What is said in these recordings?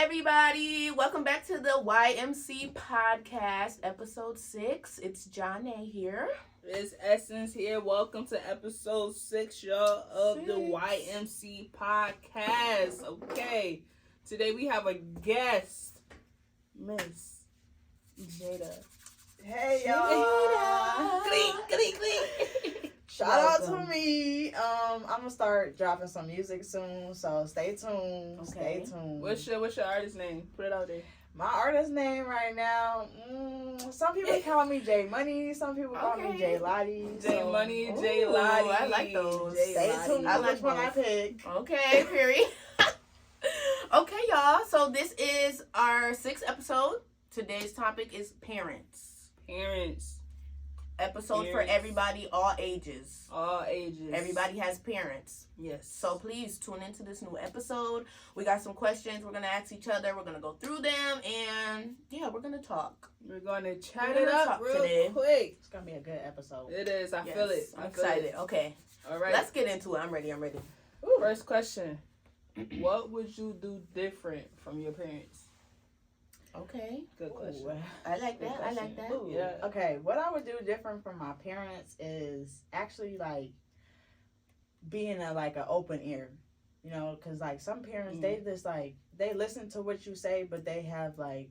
everybody. Welcome back to the YMC podcast, episode 6. It's John A here. It's Essence here. Welcome to episode 6, y'all, of the YMC podcast. Okay, today we have a guest, Miss Jada. Hey, y'all. Clink, clink. Shout out to me. I'm gonna start dropping some music soon, so stay tuned. Okay. Stay tuned. What's your artist name? Put it out there. My artist name right now? Some people call me J Money. Some people call me J Lottie. J Money, J Lottie. I like those. Stay tuned I for like which one I those. pick. Okay, period. Okay, y'all. So this is our 6th episode. Today's topic is parents. Parents. Episode for Parents. everybody, all ages. All ages. Everybody has parents. Yes. So please tune into this new episode. We got some questions we're going to ask each other. We're going to go through them. And yeah, we're going to talk. We're going to chat We're it gonna up talk real today. quick. It's gonna be a good episode. It is. I Yes, feel it. I'm I feel excited. it. Okay. All right. Let's get into it. I'm ready. First question. What would you do different from your parents? Okay. Good question. Ooh. I like Good that. I like question. that. Ooh. Yeah. Okay, what I would do different from my parents is actually like being an open ear, you know, because like some parents they just like they listen to what you say, but they have like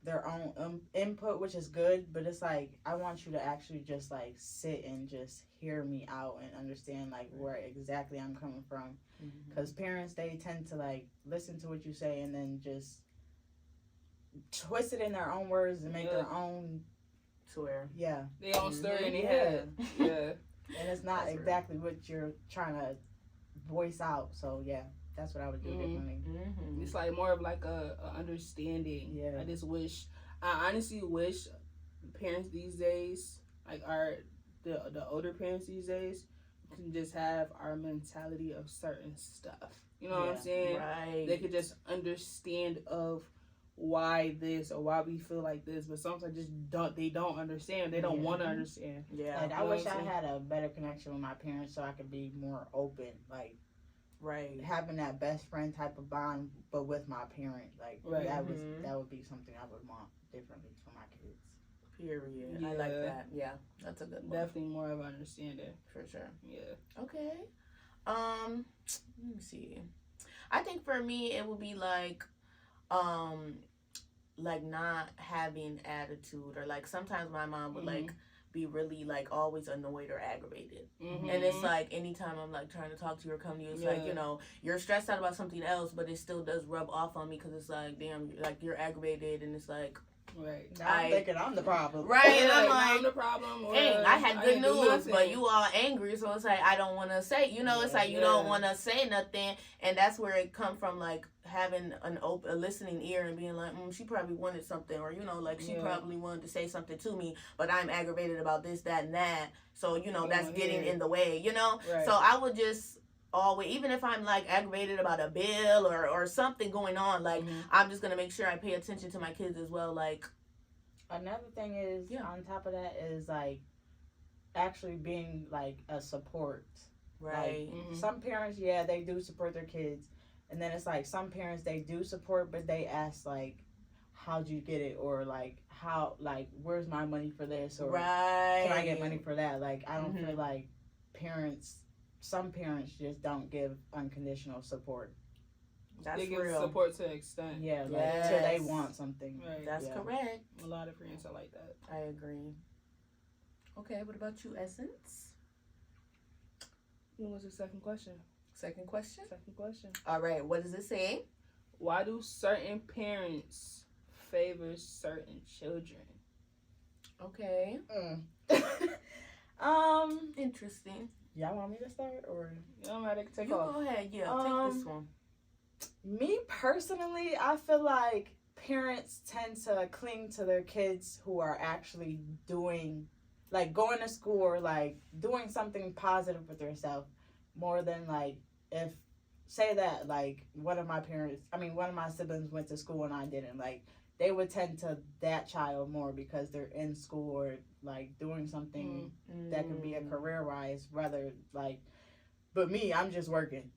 their own input, which is good. But it's like I want you to actually just like sit and just hear me out and understand like where exactly I'm coming from, because parents they tend to like listen to what you say and then just twist it in their own words and make their own Swear. Their own story in their Yeah. head. Yeah. and it's not That's real. exactly what you're trying to voice out. So yeah, that's what I would do differently. Mm-hmm. It's like more of like a understanding. Yeah. I honestly wish parents these days, like the older parents these days, can just have our mentality of certain stuff. You know what I'm Yeah. saying? Right. They could just understand of why this or why we feel like this, but sometimes they don't understand. They don't Yeah. want to understand. Yeah. Like I You know wish what I I'm saying? had a better connection with my parents so I could be more open, like Right. having that best friend type of bond, but with my parent. Like Right. that Mhm. would be something I would want differently for my kids. Period. Yeah. I like that. Yeah. That's a good one. Definitely more of understanding. For sure. Yeah. Okay. Let me see. I think for me it would be like not having attitude, or like sometimes my mom would like be really like always annoyed or aggravated. Mm-hmm. And it's like anytime I'm like trying to talk to you or come to you, it's like, Yeah. you know, you're stressed out about something else, but it still does rub off on me because it's like, damn, like you're aggravated, and it's like, right. Now I'm thinking I'm the problem. right, and I'm now like, I'm the problem. Or dang, I had good didn't do news, nothing. but you all angry, so it's like I don't want to say, you know, it's like you don't want to say nothing, and that's where it come from, like having a listening ear and being like, she probably wanted something, or you know, like she probably wanted to say something to me, but I'm aggravated about this, that, and that, so you know that's getting in the way, you know. Right. So I would just always, even if I'm like aggravated about a bill or something going on, like I'm just gonna make sure I pay attention to my kids as well, like. Another thing is, on top of that, is like actually being like a support. Right. Like, some parents, they do support their kids, and then it's like some parents they do support, but they ask like, "How'd you get it?" or like, "Where's my money for this?" or right. "Can I get money for that?" Like, I don't feel like some parents just don't give unconditional support. That's they give real. support to an extent. Yeah, like Yes. till they want something. Right. That's correct. A lot of parents are like that. I agree. Okay, what about you, Essence? What was the second question? Second question. Second question. All right, what does it say? Why do certain parents favor certain children? Okay. Interesting. Y'all want me to start or? I'm ready to take You off. go ahead. Yeah, take this one. Me personally, I feel like parents tend to cling to their kids who are actually doing, like going to school or like doing something positive with themselves more than like if, say that like one of my siblings went to school and I didn't, like they would tend to that child more because they're in school or like doing something that could be a career wise rather like, but me, I'm just working.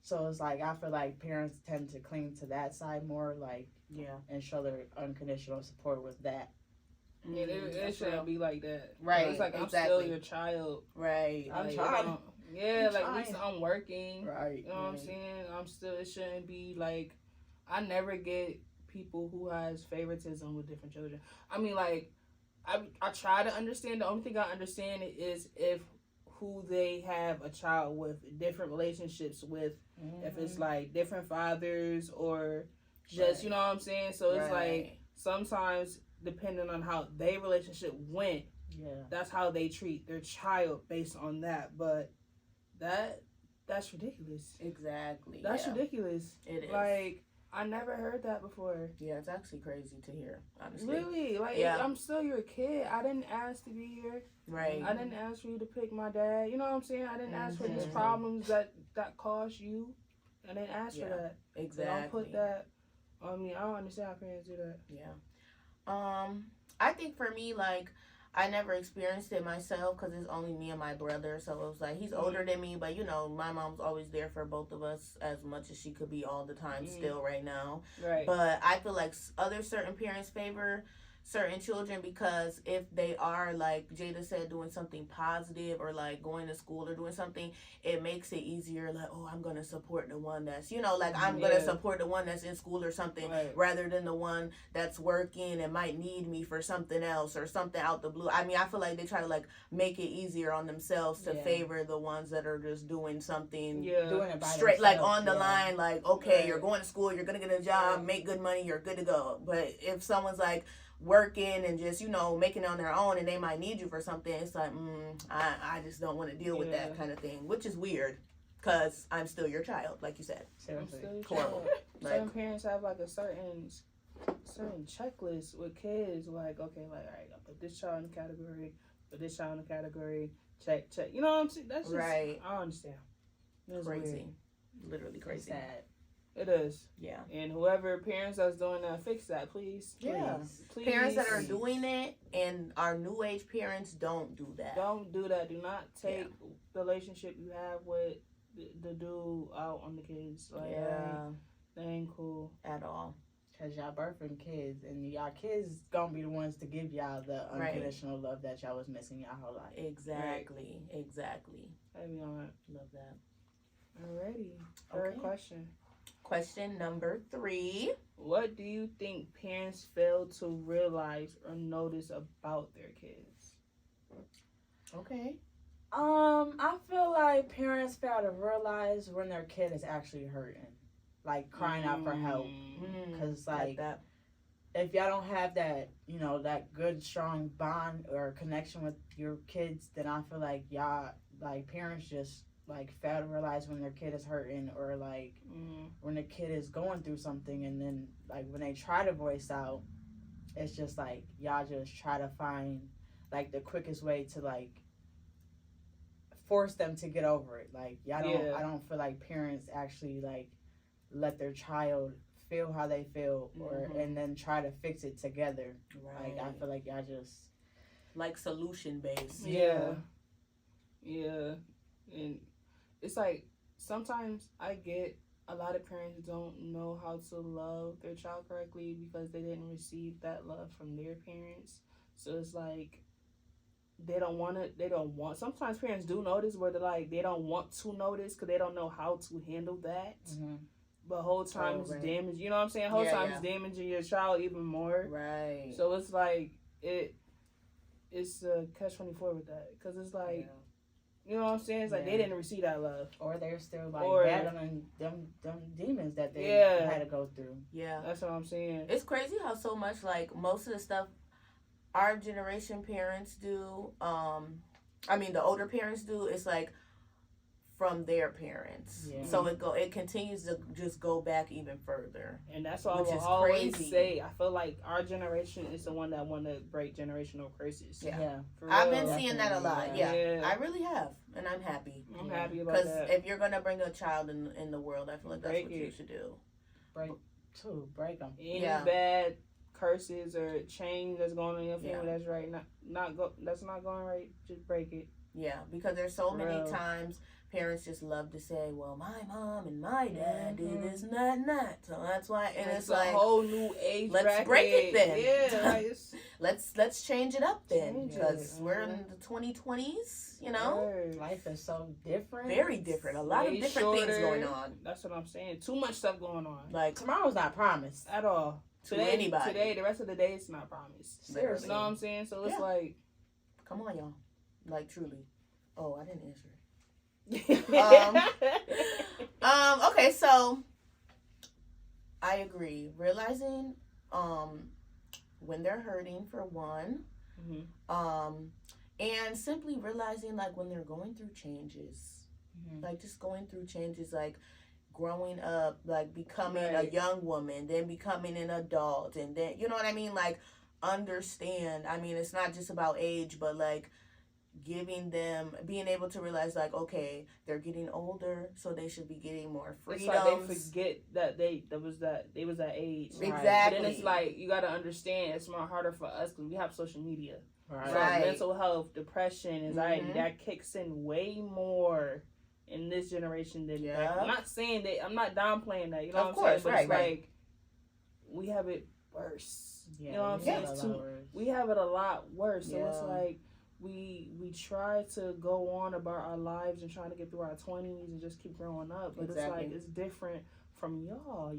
So it's like I feel like parents tend to cling to that side more, like Yeah. and show their unconditional support with that. Yeah, it shouldn't be like that. Right, It's like, I'm exactly. still your child. Right. I'm Like, trying. Yeah, I'm like, trying. at least I'm working. Right. You know what I'm saying? I'm still, it shouldn't be like, I never get people who has favoritism with different children. I mean, like, I try to understand. The only thing I understand is if who they have a child with, different relationships with, if it's like different fathers or just, you know what I'm saying? So it's like, sometimes depending on how their relationship went, that's how they treat their child based on that. But that's ridiculous. Exactly. That's ridiculous. It is. Like, I never heard that before. Yeah, it's actually crazy to hear, honestly. Really? Like, I'm still your kid. I didn't ask to be here. Right. I didn't ask for you to pick my dad. You know what I'm saying? I didn't ask for these problems that caused you. I didn't ask for that. Exactly. So don't put that on me. I don't understand how parents do that. Yeah. I think for me, like, I never experienced it myself because it's only me and my brother. So it was like, he's older than me, but, you know, my mom's always there for both of us as much as she could be all the time still right now. Right. But I feel like certain parents favor certain children because if they are, like Jada said, doing something positive or like going to school or doing something, it makes it easier. Like, oh, I'm going to support the one that's, you know, like I'm going to support the one that's in school or something rather than the one that's working and might need me for something else or something out the blue. I mean, I feel like they try to like make it easier on themselves to favor the ones that are just doing something doing it by straight, themselves, like on the line, like, okay, you're going to school, you're going to get a job, make good money, you're good to go. But if someone's like working and just, you know, making it on their own and they might need you for something, it's like, I just don't want to deal with that kind of thing, which is weird because I'm still your child, like you said. Seriously. Horrible. Some parents have like a certain checklist with kids, like, okay, like, all right, I put this child in the category, put this child in the category, check. You know what I'm saying? That's just, I don't understand. That's crazy. Weird. Literally crazy. It's sad. It is. Yeah. And whoever parents that's doing that, fix that, please. Yeah. Please. Parents that are doing it and our new age parents don't do that. Don't do that. Do not take the relationship you have with the dude out on the kids. Like, that ain't cool at all. Cause y'all birthing kids, and y'all kids gonna be the ones to give y'all the unconditional love that y'all was missing y'all whole life. Exactly. Exactly. I mean, love that. Alrighty. Third question. Question number 3. What do you think parents fail to realize or notice about their kids? Okay. I feel like parents fail to realize when their kid is actually hurting, like crying out for help. Because like that. If y'all don't have that, you know, that good strong bond or connection with your kids, then I feel like y'all, like parents, just like fail to realize when their kid is hurting or like when the kid is going through something, and then like when they try to voice out, it's just like y'all just try to find like the quickest way to like force them to get over it. Like y'all don't, I don't feel like parents actually like let their child feel how they feel or and then try to fix it together. Like I feel like y'all just like solution based. Yeah. And it's like sometimes I get a lot of parents don't know how to love their child correctly because they didn't receive that love from their parents. So it's like they don't want, sometimes parents do notice where they're like, they don't want to notice because they don't know how to handle that. But whole time it's damaging, you know what I'm saying? Whole time it's damaging your child even more. Right. So it's like, it's a catch-24 with that. Because it's like, you know what I'm saying? It's like they didn't receive that love. Or they're still like battling them demons that they had to go through. Yeah. That's what I'm saying. It's crazy how so much like most of the stuff our generation parents do, I mean the older parents do, it's like from their parents. So it continues to just go back even further. And that's what I will always say. I feel like our generation is the one that want to break generational curses. Yeah. I've been seeing that a lot. Yeah. I really have. And I'm happy. I'm happy about that. Because if you're going to bring a child in the world, I feel like that's what you should do. Break them. Any bad curses or change that's going on in your family that's right, that's not going right, just break it. Yeah, because there's so many times parents just love to say, well, my mom and my dad do this and that and that. So that's why, and it's a like, whole new age let's bracket. break it then. Yeah, like let's change it up then, Change it. because we're in the 2020s, you know. Life is so different. Very different. A lot of Way different things shorter. going on. That's what I'm saying. Too much stuff going on. Like, Tomorrow's not promised. At all. To anybody. Today, the rest of the day, it's not promised. Seriously. You know what I'm saying? So it's Yeah. like, come on, y'all. Like, truly. Oh, I didn't answer it. Okay, so I agree. Realizing when they're hurting, for one, and simply realizing like when they're going through changes, like just going through changes, like growing up, like becoming a young woman, then becoming an adult, and then, you know what I mean, like understand. I mean, it's not just about age, but like giving them, being able to realize like, okay, they're getting older, so they should be getting more freedoms. It's like they forget that they was that age. Exactly. But then it's like, you gotta understand, it's more harder for us because we have social media. Right. So mental health, depression, anxiety, that kicks in way more in this generation than back. I'm not saying that, I'm not downplaying that, you know Of what I'm course, saying? But right, it's like, we have it worse. Yeah, you know what I'm saying? It's we have it a lot worse. So it's like, we try to go on about our lives and trying to get through our 20s and just keep growing up, but it's like, it's different from y'all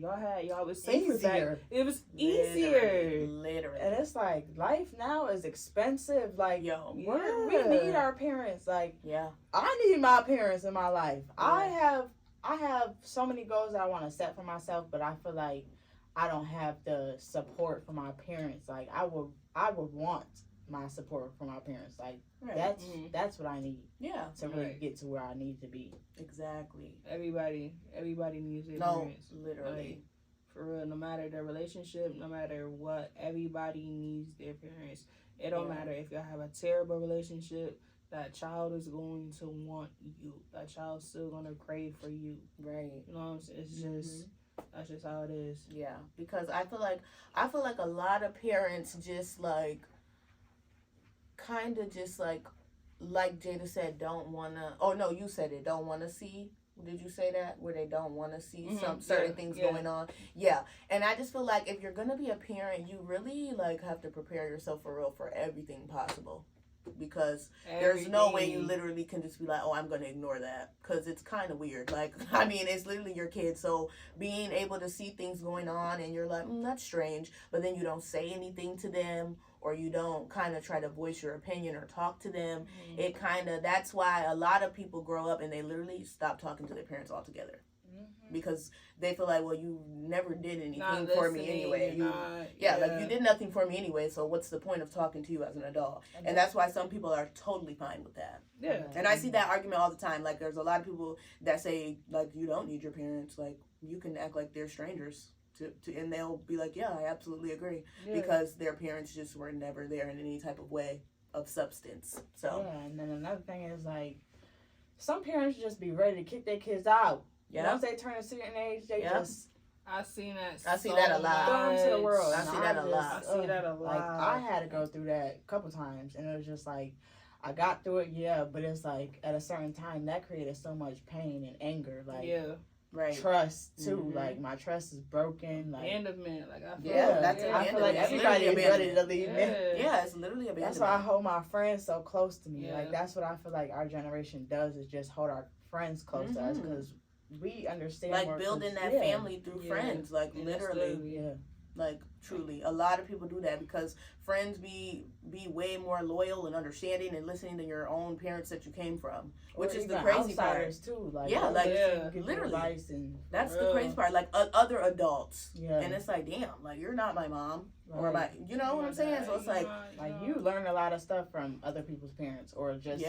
was safer back. It was easier, literally. And it's like, life now is expensive. Like, yo, we need our parents. Like, yeah, I need my parents in my life. I have so many goals that I want to set for myself, but I feel like I don't have the support from my parents. Like, I would want my support from my parents. Like, that's what I need. Yeah, to really get to where I need to be. Exactly. Everybody needs their parents. Literally. Like, for real, no matter their relationship, no matter what, everybody needs their parents. It don't matter if y'all have a terrible relationship, that child is going to want you. That child's still gonna crave for you. Right. You know what I'm saying? It's just, that's just how it is. Yeah, because I feel like a lot of parents just like, kind of just like Jada said, don't wanna. Oh no, you said it. Don't wanna see. Did you say that? Where they don't want to see some certain things going on. Yeah, and I just feel like if you're gonna be a parent, you really like have to prepare yourself for real for everything possible, because there's no way you literally can just be like, oh, I'm gonna ignore that, because it's kind of weird. Like, I mean, it's literally your kid, so being able to see things going on and you're like, that's strange, but then you don't say anything to them, or you don't kind of try to voice your opinion or talk to them. It kind of, that's why a lot of people grow up and they literally stop talking to their parents altogether. Because they feel like, well, you never did anything for me anyway. Like, you did nothing for me anyway, so what's the point of talking to you as an adult? And that's why some people are totally fine with that. Yeah. And I see that argument all the time. Like, there's a lot of people that say, like, you don't need your parents. Like, you can act like they're strangers. And they'll be like, yeah, I absolutely agree. Because their parents just were never there in any type of way of substance. So yeah, and then another thing is, like, some parents just be ready to kick their kids out. Yeah. Once they turn a certain age, they just... I see that a lot. Throw them to the world. I see that a lot. I see that a lot. Like, I had to go through that a couple times, and it was just like, I got through it, but it's like, at a certain time, that created so much pain and anger. Like, trust, too. Like, my trust is broken. Like, abandonment. Like, I feel I feel like everybody is ready to leave me. Yeah, it's literally abandonment. That's why I hold my friends so close to me. Like, that's what I feel like our generation does, is just hold our friends close to us, because we understand, like, building that family through friends, like, literally, like, truly, a lot of people do that, because friends be way more loyal and understanding and listening than your own parents that you came from, which is the crazy part too. Like, literally, that's the crazy part. Like, other adults, and it's like, damn, like, you're not my mom. Or my, you know what I'm saying? So it's like you learn a lot of stuff from other people's parents, or just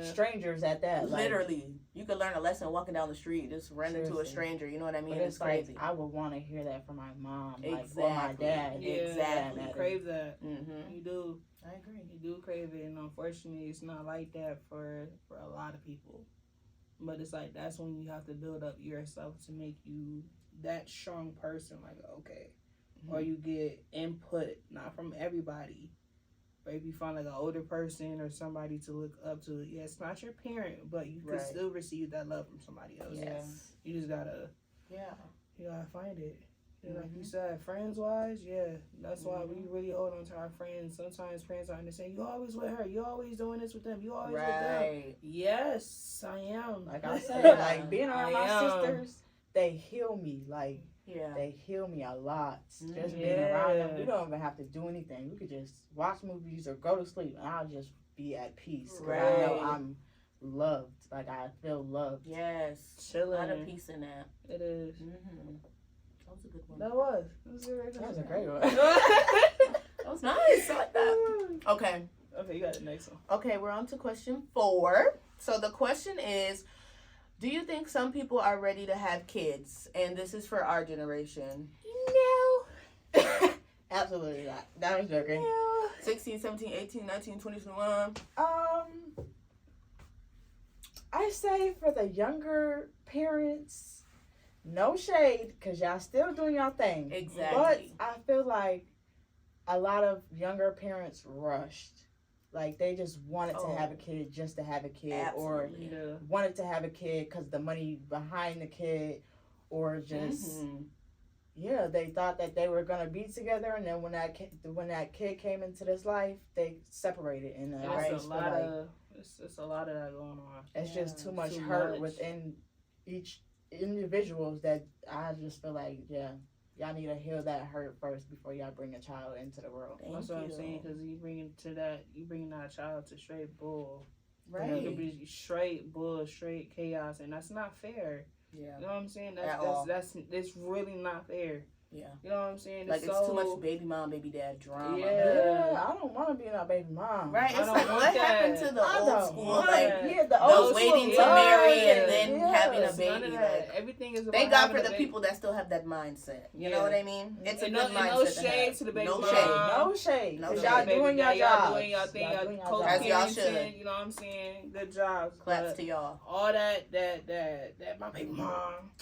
strangers at that. Literally, you could learn a lesson walking down the street, just run into a stranger. You know what I mean? But it's crazy. Like, I would want to hear that from my mom, like, or my dad. Exactly. You crave that. Mm-hmm. You do. I agree. You do crave it, and unfortunately, it's not like that for a lot of people. But it's like, that's when you have to build up yourself to make you that strong person. Like, okay. Or you get input, not from everybody, or if you find like an older person or somebody to look up to, yeah, it's not your parent, but you can still receive that love from somebody else. Yes. You just gotta, you gotta find it. Yeah, like you said, friends wise, that's why we really hold on to our friends. Sometimes friends are understanding. You always with her. You always doing this with them. You always with them. Yes, I am. Like I said, like being around my sisters, they heal me. Like they heal me a lot. Just being around them, we don't even have to do anything. We could just watch movies or go to sleep, and I'll just be at peace. I know I'm loved. Like I feel loved. Yes, chilling. A lot of peace in that. It is. That was a good one. That was a great one. That was nice. I like that. Okay, you got the next one. Okay, we're on to question 4. So the question is, do you think some people are ready to have kids? And this is for our generation. No. Absolutely not. That was joking. No. 16, 17, 18, 19, 20, 21. I say for the younger parents, no shade, because y'all still doing y'all thing. Exactly. But I feel like a lot of younger parents rushed. Like, they just wanted to have a kid just to have a kid. Absolutely. Or wanted to have a kid because the money behind the kid. Or just, they thought that they were going to be together. And then when that kid came into this life, they separated. And it's a lot of that going on. It's just too much hurt within each individuals that I just feel like, y'all need to heal that hurt first before y'all bring a child into the world. That's what I'm saying, because you bringing that child to straight bull. Right. It could be straight bull, straight chaos, and that's not fair. Yeah. You know what I'm saying? That's really not fair. Yeah. You know what I'm saying? Like, it's too much baby mom, baby dad drama. Yeah, I don't want to be a baby mom. Right? It's like, what happened to the old school? Like, the old waiting to marry and then having a baby. Like, everything is about thank God for the people that still have that mindset. You know what I mean? It's a good mindset. No shade to the baby mom. No shade. Because y'all doing your job. Y'all doing y'all thing. As y'all should. You know what I'm saying? Good jobs. Claps to y'all. All that my baby mom.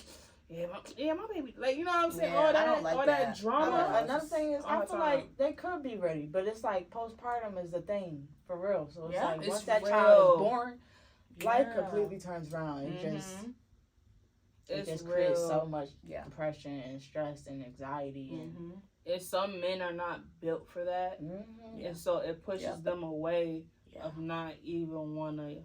Yeah, my baby. Like, you know what I'm saying? Yeah, all that drama. Another thing is, I feel like they could be ready, but it's like postpartum is the thing for real. So it's like once that child is born, life completely turns around. It just creates so much depression and stress and anxiety. And some men are not built for that, and so it pushes them away of not even want to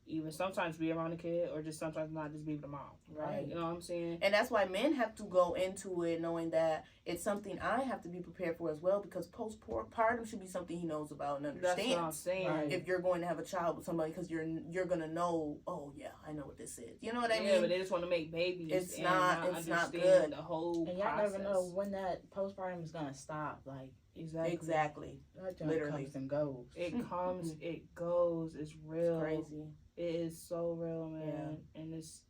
even sometimes be around the kid, or just sometimes not just be with the mom. Right. You know what I'm saying? And that's why men have to go into it knowing that it's something I have to be prepared for as well, because postpartum should be something he knows about and understands. That's what I'm saying. Right. If you're going to have a child with somebody, because you're going to know, oh yeah, I know what this is. You know what I mean? Yeah, but they just want to make babies. It's not good. The whole and y'all process. never know when that postpartum is going to stop. Like, Exactly. That Literally. comes and goes. It comes, it goes. It's real. It's crazy. It is so real, man. And it's,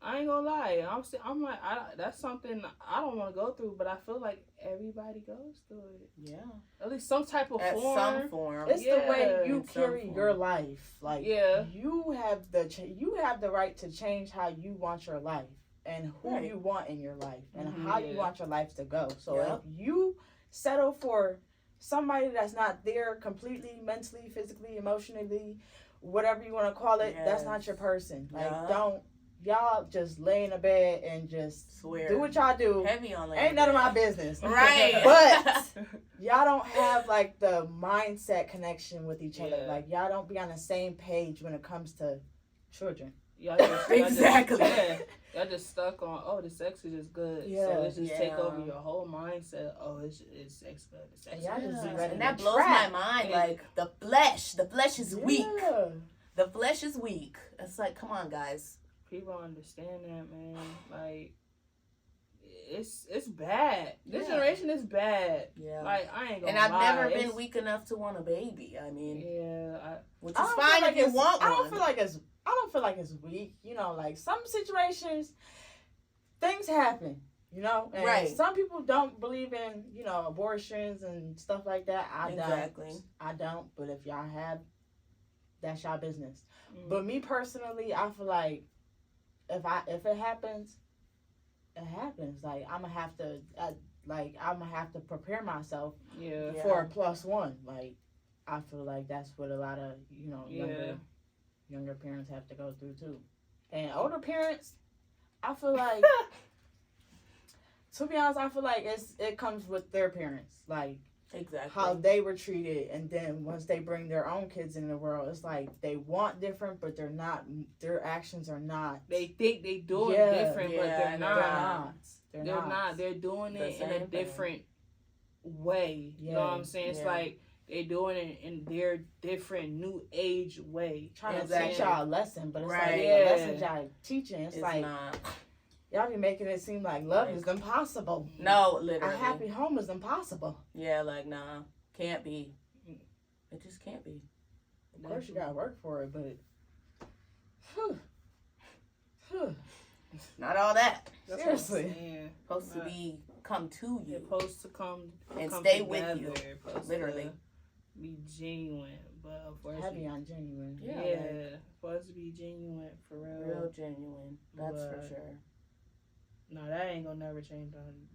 I ain't gonna lie. I'm like, that's something I don't want to go through, but I feel like everybody goes through it. Yeah. At least some type of form. Some form. It's the way you carry your life. Like, you have the right to change how you want your life and who you want in your life and how you want your life to go. So if you settle for somebody that's not there completely, mentally, physically, emotionally, whatever you want to call it, that's not your person. Like, don't y'all just lay in a bed and just do what y'all do. Heavy on Ain't none of my business. Right. But y'all don't have like the mindset connection with each other. Like, y'all don't be on the same page when it comes to children. Y'all just stuck on, the sex is just good. So let's just take over your whole mindset. It's sex good. It's sex good. And that blows my mind. Like, the flesh is weak. The flesh is weak. It's like, come on, guys. People understand that, man. Like, it's bad. This generation is bad. Yeah. Like, I ain't gonna lie. And I've never been weak enough to want a baby. I mean, which is fine if you want one. I don't feel like it's weak. You know, like, some situations, things happen. You know, and some people don't believe in, abortions and stuff like that. I don't. But if y'all have, that's y'all business. But me personally, I feel like if it happens, it happens. Like, I'm gonna have to prepare myself for a +1. Like, I feel like that's what a lot of younger parents have to go through too, and older parents. I feel like, to be honest, I feel like it comes with their parents, like exactly how they were treated, and then once they bring their own kids in the world, it's like they want different, but they're not. Their actions are not. They think they doing different, but they're not. They're not. They're doing it in a different way. You know what I'm saying? It's like they're doing it in their different new age way. Trying to teach y'all a lesson, but it's like the lesson y'all teaching. It's like not. Y'all be making it seem like love is impossible. No, literally. A happy home is impossible. Yeah, like, nah. Can't be. It just can't be. Of course, you gotta work for it, but... Not all that. Seriously. Supposed to come to you. It's supposed to come and stay with you. Literally. Be genuine. But heavy on genuine. Yeah. Supposed to be genuine, for real. Real genuine. That's for sure. No, that ain't gonna never change on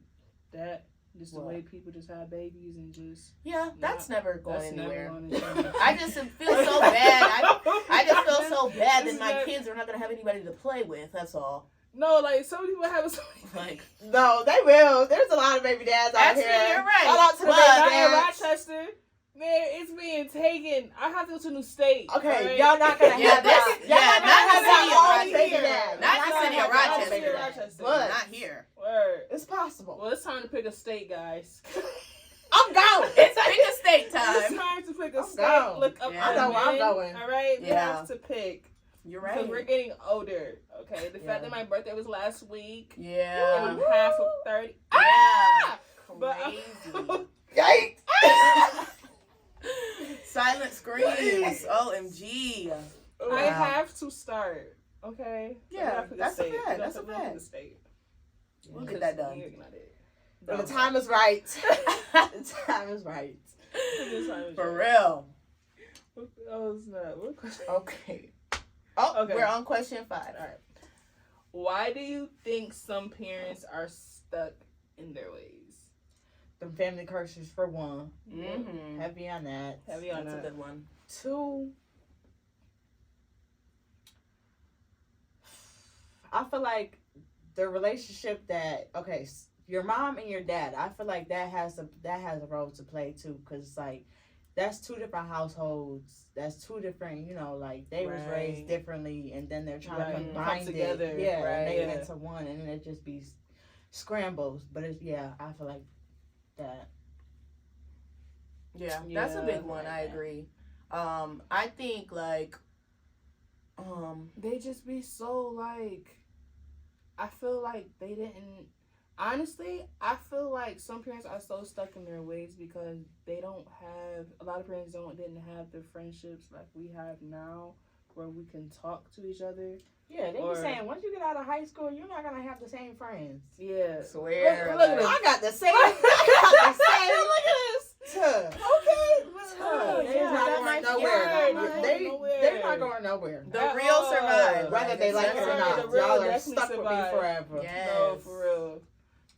that. Just the way people just have babies and just... Yeah, that's never going anywhere. Never I just feel so bad. I just feel so bad that my kids are not going to have anybody to play with. That's all. No, like, some people have... Like, no, they will. There's a lot of baby dads out here. Actually, you're right. Shout out to the baby dads. In Rochester... Man, it's being taken. I have to go to a new state. Okay, right? y'all not gonna have that. Not the city of Rochester. Not the city of Rochester. But not here. Word. It's possible. Well, it's time to pick a state, guys. I'm going. It's pick a state time. It's time to pick a state. Going. Look up. I know where I'm going. All right, we have to pick. You're right. Because we're getting older. Okay, the fact that my birthday was last week. Yeah. And I'm half of 30. Yeah. Ah! Crazy. Yikes. Silent screams. OMG. I have to start. Okay. Yeah, that's a fact. That's a fact. We'll get that done. When the time is right. The time is right. For real. Oh, snap. What question? Okay. Oh, okay. We're on question 5. All right. Why do you think some parents are stuck in their ways? The family curses for one. Mm-hmm. Heavy on that. That's a good one. 2. I feel like the relationship that your mom and your dad. I feel like that has a role to play too, because it's like that's 2 different households. That's 2 different, like they was raised differently, and then they're trying to combine together, and make it into one, and it just be scrambles. But I feel like that. Yeah, that's a big one. I agree. I think they just be so like. I feel like they didn't. Honestly, I feel like some parents are so stuck in their ways because they don't have. A lot of parents didn't have the friendships like we have now, where we can talk to each other. Yeah, they be saying once you get out of high school, you're not gonna have the same friends. Yeah, swear. Look at this. I got the same. Look at this. Okay. They're not going nowhere. They're not going nowhere. The real survive. Whether they like it or not. Y'all are stuck with me forever. Yes. No, for real.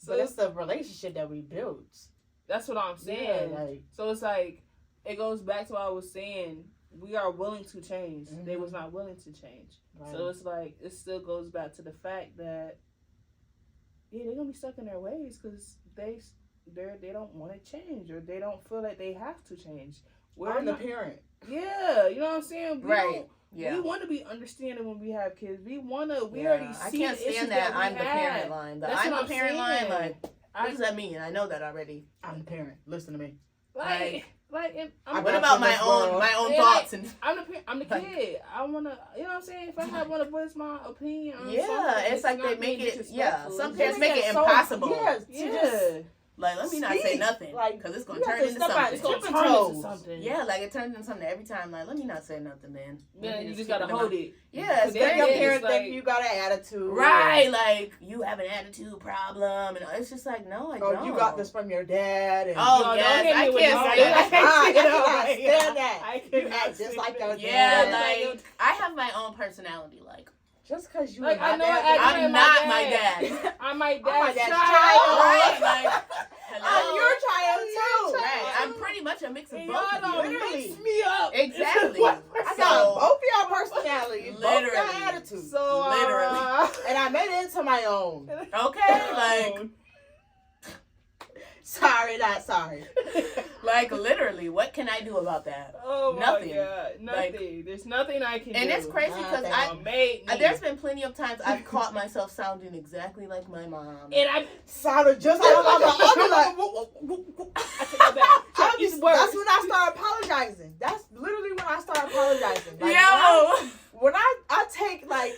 But it's the relationship that we built. That's what I'm saying. Yeah, so it's like, it goes back to what I was saying. We are willing to change. Mm-hmm. They was not willing to change. Right. So it's like, it still goes back to the fact that, they're going to be stuck in their ways because they don't want to change, or they don't feel like they have to change. I'm the parent. Yeah, you know what I'm saying? We want to be understanding when we have kids. We already see. I can't stand that I'm the parent line. The I'm the parent line, like, what does that mean? I know that already. I'm the parent. Listen to me. What about my own thoughts? And I'm the kid. I wanna, you know what I'm saying? If I want to voice my opinion on it's like they make it. Yeah, some parents make it impossible. Yeah. Like, let me not say nothing, because it's going to turn into something. It's going to turn into something. Yeah, like, it turns into something every time. Like, let me not say nothing, man. Yeah, you just got to hold it. Yeah, it's then your parents think you got an attitude. Right, like, you have an attitude problem. And it's just like, no, I don't. You got this from your dad. And yes, I can't stand that. You act just like your dad. Yeah, like, I have my own personality, like. Just because you like, I'm not my dad. I'm my dad's child. Right, like, I'm your child too. Right, I'm pretty much a mix of both of you. Literally. Sorry, not sorry. Like, literally, what can I do about that? Oh Nothing. my God, nothing. Like, there's nothing I can do. And it's crazy because there's been plenty of times I've caught myself sounding exactly like my mom. And I sounded just like my mom. I'll be like, I take that back. That's when I start apologizing. That's literally when I start apologizing. Like, Yo! When I take like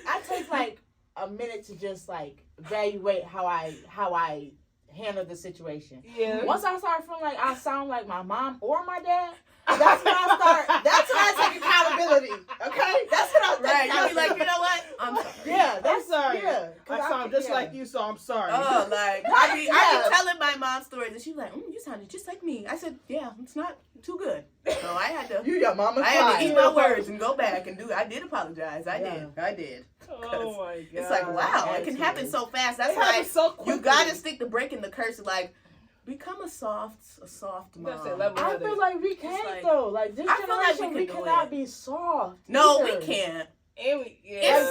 a minute to just like evaluate how I handle the situation. Yeah. Once I start feeling like I sound like my mom or my dad, that's when I take accountability. Okay? That's when I take accountability. You'll be like, you know what? I'm sorry. Yeah, I'm sorry. Yeah, I sound just like you, so I'm sorry. Oh, like, I be telling my mom stories, and she's like, you sounded just like me. I said, yeah, it's not too good. So I had to... your mama I had to eat my words and go back and do it. I did apologize. I did. Oh, my God. It's like, wow, it can happen so fast. That's why you gotta stick the break in the curse. Like, become a soft mom. I feel like we can't though. Like this generation, we cannot be soft. No, we can't. And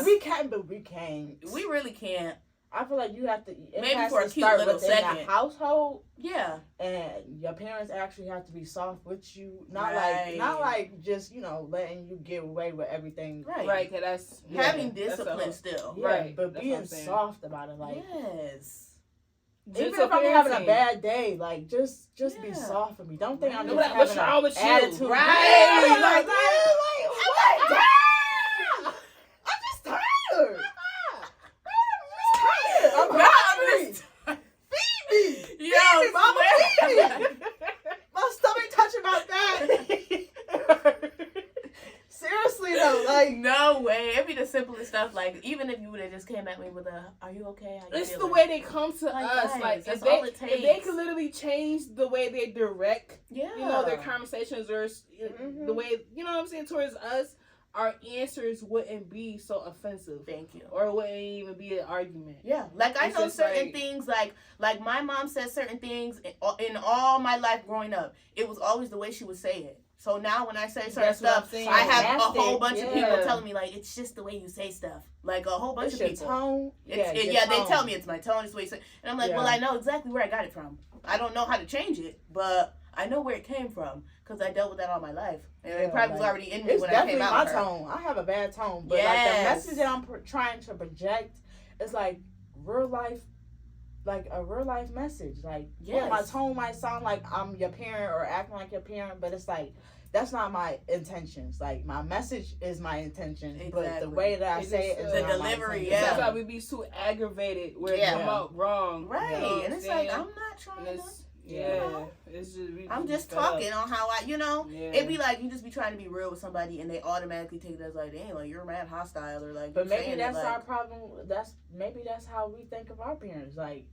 we can, but we can't. We really can't. I feel like you have to. Maybe for a cute little second. The household. Yeah. And your parents actually have to be soft with you, not like just letting you get away with everything. Right. Cause that's having discipline still. Yeah, right. But that's being soft about it, like yes. Even if I'm having a bad day, like just be soft with me. Don't think I'm just having an attitude. Right. Like, what? I'm just tired. I'm hungry. Feed me. Yo, mama, feed me. My stomach touching my back. Seriously though, like no way. It'd be the simplest stuff. Like even if you would have just came at me with a, "Are you okay?" It's the way they come to us. Guys, like that's all it takes. If they could literally change the way they direct, yeah, their conversations or the way what I'm saying towards us, our answers wouldn't be so offensive. Thank you. Or it wouldn't even be an argument. Yeah, like I know certain things. Like my mom said certain things in all my life growing up. It was always the way she would say it. So now when I say certain stuff, I have a whole bunch of people telling me like it's just the way you say stuff. Like a whole bunch of people. Tone. They tell me it's my tone. It's the way you say. And I'm like, well, I know exactly where I got it from. I don't know how to change it, but I know where it came from because I dealt with that all my life, and it probably was already in me when I came out. It's definitely my tone. I have a bad tone, but like the message that I'm trying to project is like real life. Like a real life message. Like, my tone might sound like I'm your parent or acting like your parent, but it's like, that's not my intentions. Like, my message is my intention, but the way that I say it is the delivery. That's why we be too aggravated where it come out wrong. Right. You know and it's like, I'm not trying to. It's just I'm just talking on how it'd be like you just be trying to be real with somebody and they automatically take it as like, dang, like you're mad hostile or like. But maybe that's our problem. That's how we think of our parents. Like,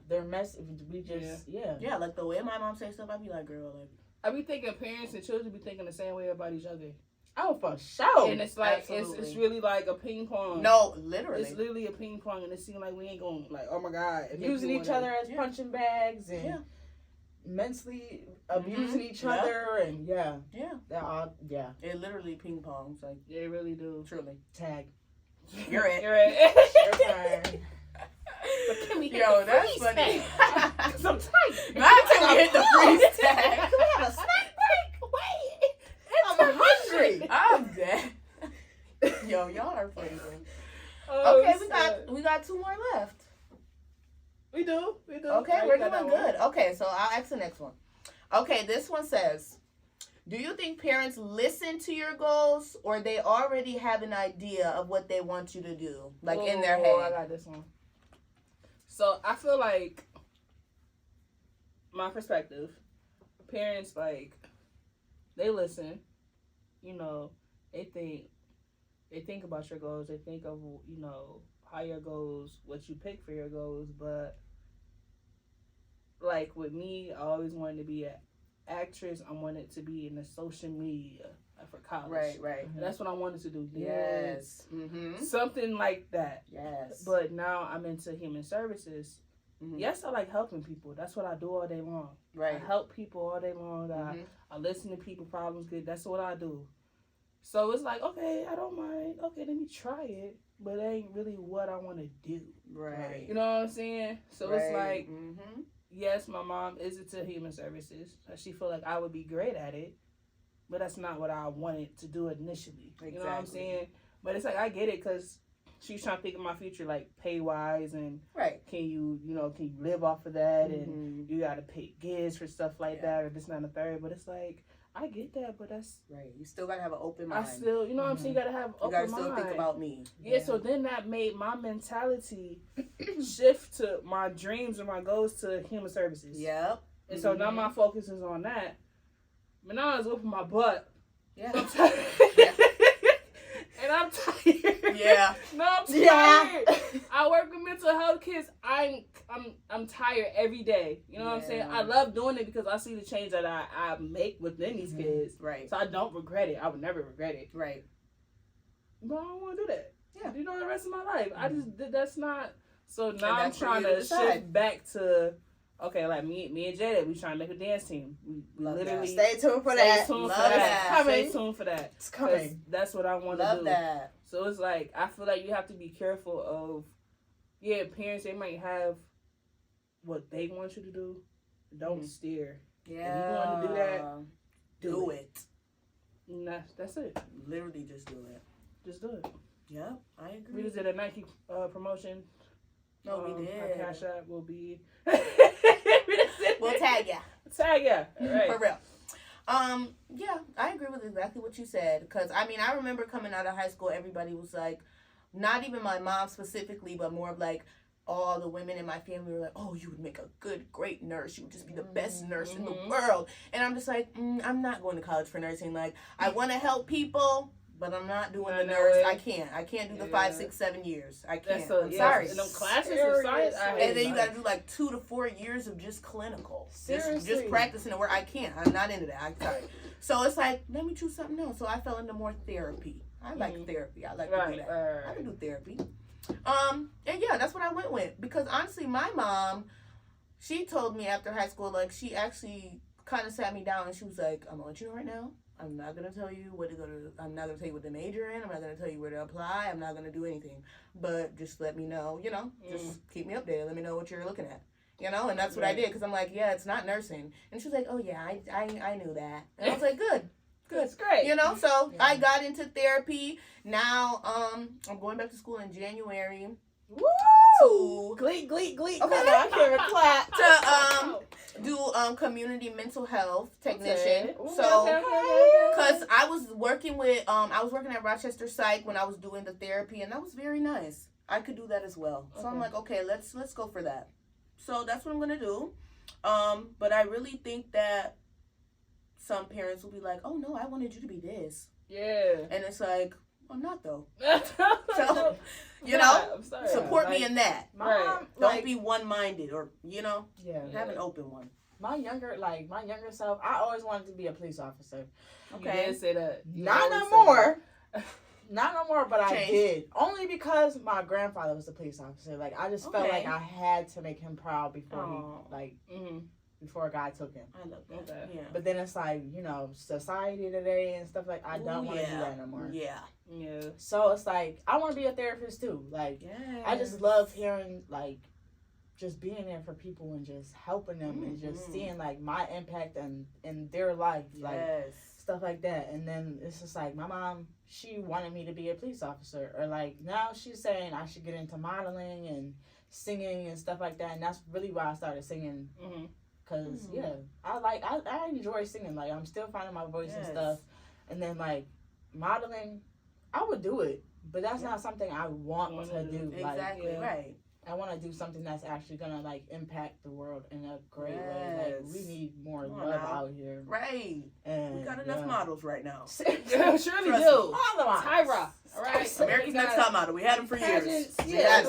their message. We just like the way my mom says stuff, I'd be like, girl, like. I be thinking parents and children be thinking the same way about each other. Oh, for sure. And it's like it's really like a ping pong. No, literally. It's literally a ping pong, and it seems like we ain't going like, oh my God, using each other as punching bags and mentally abusing each other and it literally ping pongs like they really do. Truly. Tag. You're it. Your turn. But can we hit the that's freeze funny. Cause I'm tired. Not can we hit the freeze tag. Can we have a snack break? Wait. I'm hungry. I'm dead. Yo, y'all are funny. Okay, we got 2 more left. We do. Okay, we're doing good. Okay, so I'll ask the next one. Okay, this one says, do you think parents listen to your goals or they already have an idea of what they want you to do? Like in their head. I got this one. So I feel like my perspective, parents like they listen, they think about your goals, they think of how your goals, what you pick for your goals, but like with me, I always wanted to be an actress. I wanted to be in the social media for college. Right. And that's what I wanted to do. Yes. Mm-hmm. Something like that. Yes. But now I'm into human services. Mm-hmm. Yes, I like helping people. That's what I do all day long. Right. I help people all day long. I listen to people problems good. That's what I do. So it's like, okay, I don't mind. Okay, let me try it. But it ain't really what I want to do. Right. You know what I'm saying? So it's like, yes, my mom is into human services. She feel like I would be great at it, but that's not what I wanted to do initially. Exactly. You know what I'm saying? But it's like I get it because she's trying to think of my future, like pay wise, and Right. can you live off of that, and you got to pay gigs for stuff like that, or this, not the third. But it's like I get that, but that's Right. You still gotta have an open mind. I still, you know what I'm saying? You gotta have You open gotta mind. still think about me. Yeah, so then that made my mentality shift to my dreams and my goals to human services. Yep. And so now my focus is on that. But now I was whooping my butt. Yeah. I'm tired. And I'm tired. Yeah. No, I'm tired. Yeah. I work with mental health kids. I'm tired every day. You know what I'm saying? Yeah. I love doing it because I see the change that I make within these kids. Right. So I don't regret it. I would never regret it. Right. But I don't want to do that. Yeah. You know, the rest of my life. I just, that's not. So now I'm that's for trying you to to decide. shift back to, okay, like me and Jada, we trying to make a dance team. We Love literally Stay tuned for stay that. tuned Love for that. that. Stay See? tuned for that. It's 'Cause coming. that's what I want to Love do. that. So it's like, I feel like you have to be careful of, yeah, parents, they might have what they want you to do. Don't steer. Yeah. If you want to do that, do it. And that's it. Literally just do it. Just do it. Yep. I agree. We just did a Nike promotion. No, we Our did. Cash App will be. We'll tag ya. Tag ya. Right. For real. Yeah, I agree with exactly what you said. Because, I mean, I remember coming out of high school, everybody was like, not even my mom specifically, but more of like, all the women in my family were like, oh, you would make a good, great nurse. You would just be the best nurse in the world. And I'm just like, I'm not going to college for nursing. Like, I want to help people, but I'm not doing the nurse. I can't do the 5, 6, 7 years. I can't. I'm sorry. And them classes of science, And then you got to do like 2 to 4 years of just clinical. Just practicing the work. I can't. I'm not into that. I'm sorry. So it's like, let me choose something else. So I fell into more therapy. I like therapy. I like to do that. I can do therapy. And yeah, that's what I went with. Because honestly, my mom, she told me after high school, like, she actually kind of sat me down and she was like, I'm gonna let you know right now, I'm not gonna tell you I'm not gonna tell you what to major in, I'm not gonna tell you where to apply, I'm not gonna do anything. But just let me know, just keep me updated, let me know what you're looking at. And that's what I did, because I'm like, yeah, it's not nursing. And she was like, oh yeah, I knew that. And I was like, good. That's great. So I got into therapy. Now, I'm going back to school in January. Woo! Gleek. Okay, I can't clap. To do community mental health technician. Okay. So, Okay. because I was working at Rochester Psych when I was doing the therapy, and that was very nice. I could do that as well. So I'm like, okay, let's go for that. So that's what I'm gonna do. But I really think that some parents will be like, oh no, I wanted you to be this. Yeah. And it's like, I'm not though. So, I'm sorry. Support me in that. Mom, Don't be one-minded or, Yeah. have an open one. My younger self, I always wanted to be a police officer. Okay. You did say that. Not no more. Not no more, but I Changed. did. Only because my grandfather was a police officer. Like, I just felt like I had to make him proud before before God took him. I love that. Okay. Yeah. But then it's like, society today and stuff like, I don't want to do that no more. Yeah. Yeah. So it's like, I want to be a therapist too. Like, I just love hearing, like, just being there for people and just helping them and just seeing, like, my impact in their life. Like, stuff like that. And then it's just like, my mom, she wanted me to be a police officer. Or, like, now she's saying I should get into modeling and singing and stuff like that. And that's really why I started singing. Because, I enjoy singing. Like, I'm still finding my voice and stuff. And then, like, modeling, I would do it. But that's not something I want to do. Exactly, right. I want to do something that's actually going to, like, impact the world in a great way. Like, we need more love out here. Right. And we got enough models right now. Yeah, surely Trust do. me. All the models. Tyra. All right. America's Next Top Model. We had them for years. Yeah.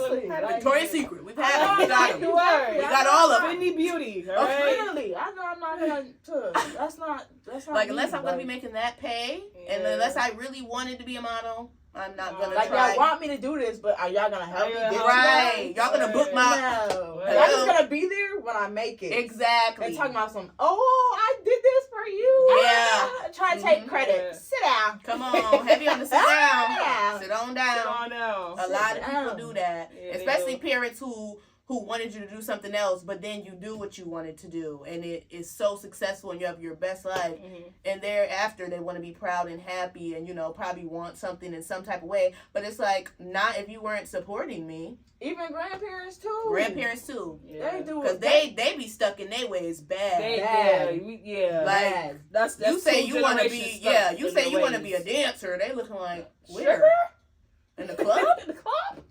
Victoria's Secret. We've had them. We got them. Word. We got all of them. Sydney Beauty. All right. Clearly, I know I'm not going to. That's not. Like, unless me, I'm going to be making that pay, and unless I really wanted to be a model, I'm not going to like, try. y'all want me to do this, but are y'all going to help me get Right. Y'all going to book my... No. Right. Y'all just going to be there when I make it. Exactly. And talking about some, I did this for you. Yeah. Try to take credit. Yeah. Sit down. Come on. Heavy on the sit down. Yeah. Sit on down. Sit on down. A lot of Sit people down. do that. Yeah, they Especially do. parents who who wanted you to do something else, but then you do what you wanted to do, and it is so successful, and you have your best life, and thereafter they want to be proud and happy, and probably want something in some type of way. But it's like, not if you weren't supporting me. Even grandparents too. Yeah. They do, because they be stuck in their ways bad. Yeah. Like that's you say you want to be, you say you want to be a dancer. They looking like where? In the club? In the club?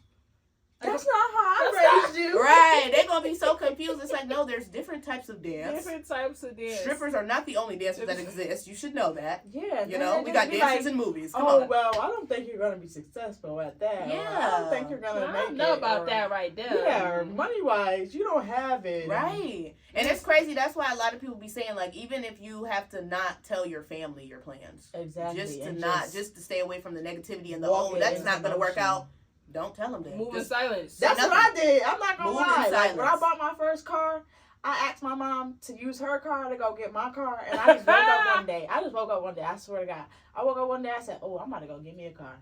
That's not how I raised you. Right. They're going to be so confused. It's like, no, there's different types of dance. Different types of dance. Strippers are not the only dancers that exist. You should know that. Yeah. We got dancers in movies. Come on. Well, I don't think you're going to be successful at that. Yeah. I don't think you're going to make it. I don't know about that right there. Yeah, money-wise, you don't have it. Right. And it's crazy. That's why a lot of people be saying, like, even if you have to not tell your family your plans. Exactly. Just to stay away from the negativity and the, that's not going to work out. Don't tell them that. Move in silence. That's what I did. I'm not gonna lie. Like when I bought my first car, I asked my mom to use her car to go get my car, and I just woke up one day. I swear to God. I woke up one day. I said, "Oh, I'm about to go get me a car."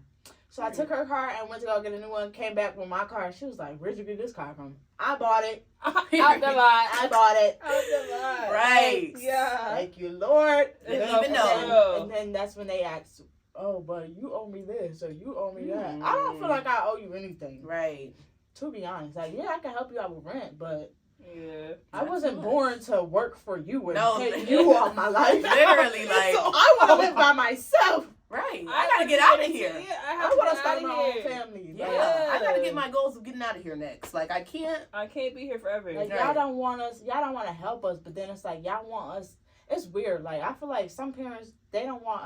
So I took her car and went to go get a new one. Came back with my car. She was like, "Where'd you get this car from?" I bought it. Out the lot. I bought it. Out the lot. Right. Yeah. Thank you, Lord. Didn't even know. And then that's when they asked, "Oh, but you owe me this or you owe me that." I don't feel like I owe you anything. Right. To be honest, like, yeah, I can help you out with rent, but I That's wasn't too born to work for you and No. pay you all my life. Literally, like, So I want to live by myself. right. I gotta get out of here. Yeah, I want to start my own family. Yeah. Like, I gotta get my goals of getting out of here next. Like, I can't be here forever. like y'all don't want us. Y'all don't want to help us, but then it's like y'all want us. It's weird. Like, I feel like some parents, they don't want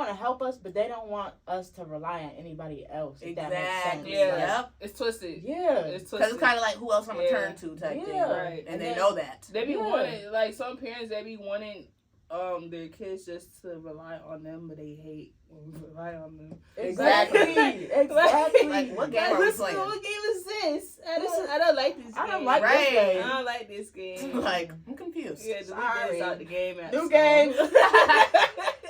to help us, but they don't want us to rely on anybody else. If that makes sense. Yeah. Yep. It's twisted. Yeah. It's Because it's kind of like, who else I'm gonna Yeah. turn to type thing. Yeah. Right. And they know that. They be wanting, like, some parents, they be wanting their kids just to rely on them, but they hate when we rely on them. Exactly. Like, what game are we playing? What game is this? I don't like this game. I don't like Right. this game. I don't like this game. Like, I'm confused. Yeah, Sorry. delete out the game. New game.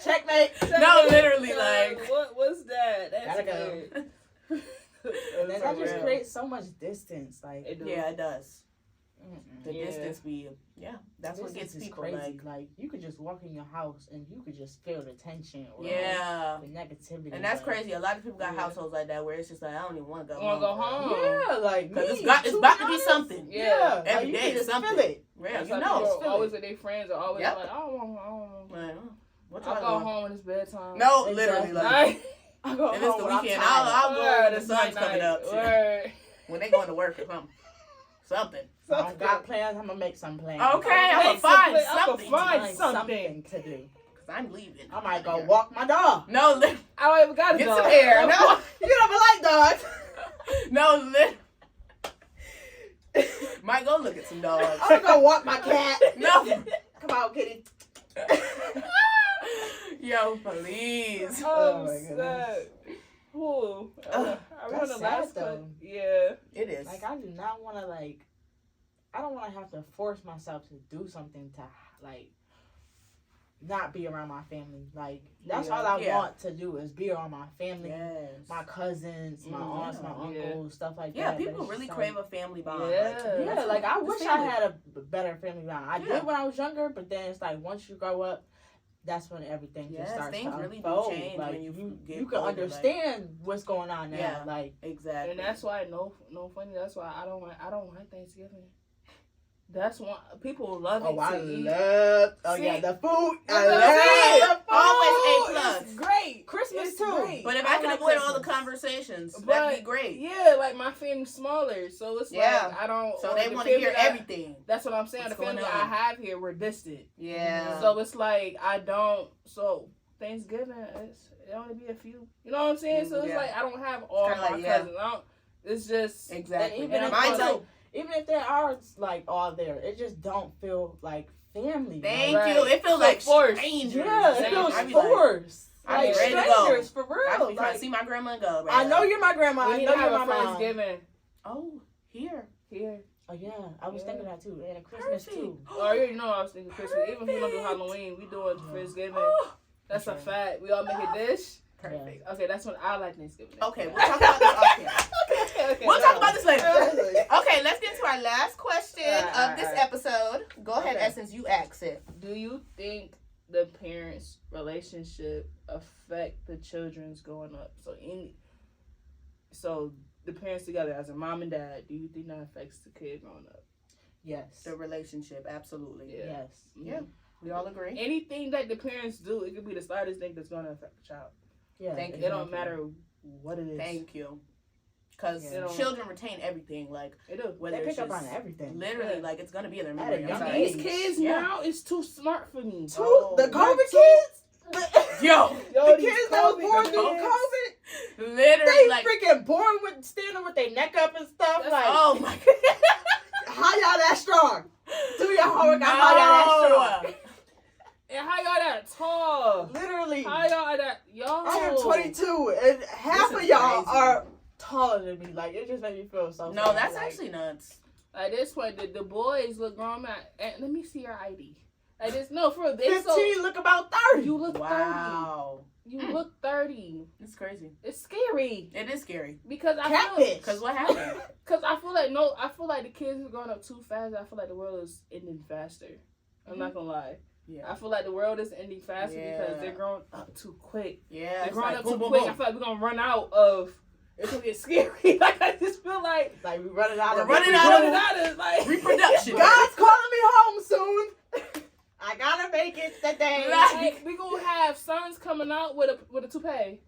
Checkmate. No, literally, like. What's that? That's Gotta go. weird. And then that just creates so much distance. Like, Yeah, it does. The Yeah. distance be, that's what distance gets is people crazy. like. You could just walk in your house and you could just feel the tension or Yeah. the negativity. And that's like, crazy. A lot of people got Yeah. households like that where it's just like, I don't even want to go I want to go home. Yeah, like Because me, it's about to be something. Yeah, Yeah. Every like, you day can is just something. feel it. Yeah, That's you why know. people feel always it. with their friends are always Yep. like, I don't want Like, what I'll y'all go doing? home when it's bedtime. No, Exactly. literally. Like, Right? I go if it's home the when I'm weekend, tired. I'll go Word, when the it's sun's night coming night. up. Shit. Word. When they going to work or something. Something. I don't got plans. I'm gonna make some plans. Okay, I'm going to find something. Find something to do. Because I'm leaving. I might go walk my dog. No, I don't even got a get dog. some hair. No, You don't even like dogs. no, might go look at some dogs. I'm gonna go walk my cat. No. Come on, kitty. Yo, please. Oh my I'm goodness. sad. Ooh. Ugh, I that's remember the sad, last though. one. Yeah. It is. Like, I do not want to, like, I don't want to have to force myself to do something to, like, not be around my family. Like, that's all I want to do is be around my family, Yes. my cousins, my aunts, my uncles, stuff like Yeah, that. people But it's really just crave like, a family bond. Yeah. yeah, like, I it's wish family. I had a better family bond. I Yeah. did when I was younger, but then it's like, once you grow up, that's when everything Yes, just starts things to really do unfold. change like, when you get you can older, like- understand what's going on now. Yeah. Like, Exactly. And that's why no funny. That's why I don't like Thanksgiving. That's why people love it. oh, I to eat. love. Oh See? yeah, the food. That's I what I'm saying. love the food. Always A plus. It's great. Christmas It's too. great. But if I could like avoid all the Christmas. conversations, But, that'd be great. Yeah, like my family's smaller, so it's Yeah. like I don't. So or they the want to hear family I- everything. That's what I'm saying. What's the family going I on? have here, we're distant. Yeah. So it's like I don't. So Thanksgiving, it only be a few. You know what I'm saying? So it's Yeah. like I don't have all kinda my like, yeah. cousins. It's just Exactly. And even And if mine it's too. like- even if there are like all there, it just don't feel like family. Thank Right. you. It feels So like forced. strangers. Yeah, it Same. feels I be like, forced. I be Like ready to go. strangers for I real. be trying Like, to see my grandma and go. I know you're my grandma. we I need know to you're have my a mom. Friendsgiving Oh, here. here. Oh yeah, I was Yeah. thinking that too, and a Christmas Perfect. too. Oh, yeah, you know I was thinking Christmas. Even if we don't do Perfect. Halloween, we doing Friendsgiving. Oh, That's a Okay. fact. We all make a dish. Perfect. Okay, that's when I like Thanksgiving. Okay, we'll talk about this off here. Okay. We'll talk about this later. Seriously. Okay, let's get to our last question of this episode. Go ahead, Okay. Essence. You ask it. Do you think the parents' relationship affect the children's growing up? So the parents together as a mom and dad, do you think that affects the kid growing up? Yes. The relationship, absolutely. Yeah. Yes. Yeah. We all agree. Anything that the parents do, it could be the slightest thing that's going to affect the child. Yeah. Thank It don't matter what it is. Thank you. Because Yeah. children retain everything. Like, They do. whether They it's pick up just on everything. literally, Yeah. like, it's going to be in their At a memory. I'm young sorry. age. These kids Yeah. now is too smart for me. The Oh. COVID kids. Yo, The these kids that was born kids. through COVID. literally, They like, freaking born with standing with their neck up and stuff. That's- Like, oh my God. how y'all that strong? Do your homework. How y'all that strong? And how y'all that tall? Literally, How y'all that y'all? I am 22, and half This of is y'all crazy. are taller than me. Like, it just made me feel so. No, sad. that's Like, actually nuts. At this point, the boys look grown man. And let me see your ID. Like this, no, for real. They 15. Look about 30. you look Wow. 30. You look 30. It's crazy. It's scary It is scary. because I Catfish. Because what happened? I feel like the kids are growing up too fast. I feel like the world is ending faster. I'm not gonna lie. Yeah. I feel like the world is ending faster Yeah. because they're growing up too quick. Yeah. They're It's growing like up boom, too boom, quick. boom. I feel like we're gonna run out of. It's gonna get scary. Like I just feel like Like, we running out of. We're running we're out running of out of like reproduction. God's calling me home soon. I gotta make it today. Like, we gonna have sons coming out with a toupee.